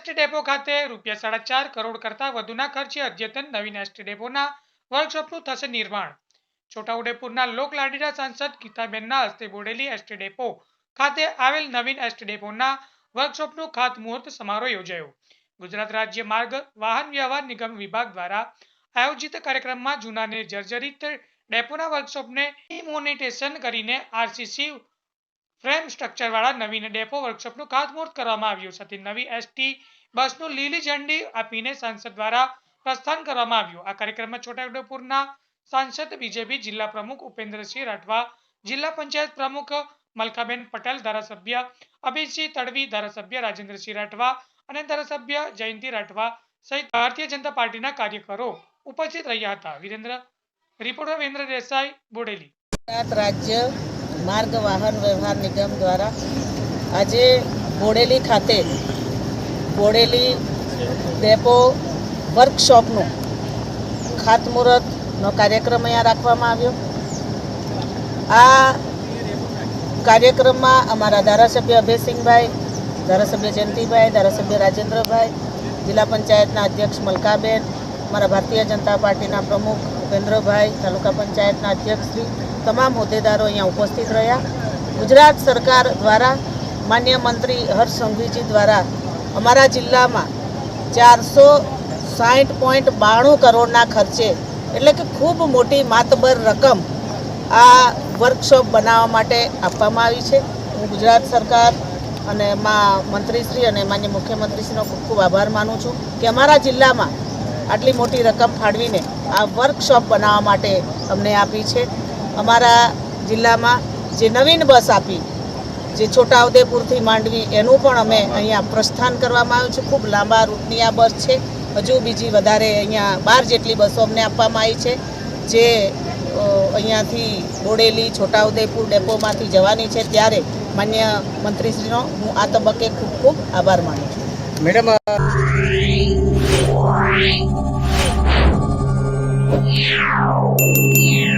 ST depot ખાતે ₹4.5 કરોડ કરતાં વધુના ખર્ચે અદ્યતન નવીન એસટી ડેપોના વર્કશોપનું થશે નિર્માણ। છોટાઉદેપુરના લોકલાડીલા સાંસદ ગીતાબેનના હસ્તે બોડેલી એસટી ડેપો ખાતે આવેલ નવીન એસટી ડેપોના વર્કશોપનું ખાતમુહૂર્ત સમારોહ યોજાયો। ગુજરાત રાજ્ય માર્ગ વાહન વ્યવહાર નિગમ વિભાગ દ્વારા આયોજિત કાર્યક્રમમાં જૂના અને જર્જરિત ડેપોના વર્કશોપને ડિમોનેટાઇઝેશન કરીને આરસીસી ફ્રેમ સ્ટ્રક્ચરવાળા નવીન ડેપો વર્કશોપનું ખાતમુહૂર્ત કરવામાં આવ્યું સાથે નવી એસટી બસનું લીલી ઝંડી આપીને સાંસદ દ્વારા પ્રસ્થાન કરવામાં આવ્યું। આ કાર્યક્રમમાં છોટાઉદેપુરના સાંસદ બીજેપી જિલ્લા પ્રમુખ ઉપેન્દ્રસિંહ રાઠવા, જિલ્લા પંચાયત પ્રમુખ મલકાબેન પટેલ, ધારાસભ્ય અભિતસિંહ તડવી, ધારાસભ્ય રાજેન્દ્રસિંહ રાઠવા અને ધારાસભ્ય જયંતિ રાઠવા સહિત ભારતીય જનતા પાર્ટીના કાર્યકરો ઉપસ્થિત રહ્યા હતા। રિપોર્ટર વિરેન્દ્ર દેસાઈ, બોડેલી। ગુજરાત રાજ્ય માર્ગ વાહન વ્યવહાર નિગમ દ્વારા આજે બોડેલી ખાતે બોડેલી ડેપો વર્કશોપનું ખાતમુહૂર્તનો કાર્યક્રમ અહીંયા રાખવામાં આવ્યો। આ કાર્યક્રમમાં અમારા ધારાસભ્ય અભયસિંહભાઈ, ધારાસભ્ય જયંતિભાઈ, ધારાસભ્ય રાજેન્દ્રભાઈ, જિલ્લા પંચાયતના અધ્યક્ષ મલકાબેન, અમારા ભારતીય જનતા પાર્ટીના પ્રમુખ ઉપેન્દ્રભાઈ, તાલુકા પંચાયતના અધ્યક્ષશ્રી, તમામ હોદ્દેદારો અહીંયા ઉપસ્થિત રહ્યા। ગુજરાત સરકાર દ્વારા માન્ય મંત્રી હર્ષ સંઘવીજી દ્વારા અમારા જિલ્લામાં 460.92 કરોડના ખર્ચે એટલે કે ખૂબ મોટી માતબર રકમ આ વર્કશોપ બનાવવા માટે આપવામાં આવી છે। હું ગુજરાત સરકાર અને મંત્રીશ્રી અને માન્ય મુખ્યમંત્રીશ્રીનો ખૂબ ખૂબ આભાર માનું છું કે અમારા જિલ્લામાં આટલી મોટી રકમ ફાળવીને આ વર્કશોપ બનાવવા માટે અમને આપી છે। અમારા જિલ્લામાં જે નવીન બસ આપી, જે છોટાઉદેપુરથી માંડવી, એનું પણ અમે અહીંયા પ્રસ્થાન કરવામાં આવ્યું છે। ખૂબ લાંબા રૂટની આ બસ છે। હજુ બીજી વધારે અહીંયા 12 જેટલી બસો અમને આપવામાં આવી છે, જે અહીંયાથી બોડેલી છોટાઉદેપુર ડેપોમાંથી જવાની છે। ત્યારે માન્ય મંત્રીશ્રીનો હું આ તબક્કે ખૂબ ખૂબ આભાર માનું છું। Madam, Yeah.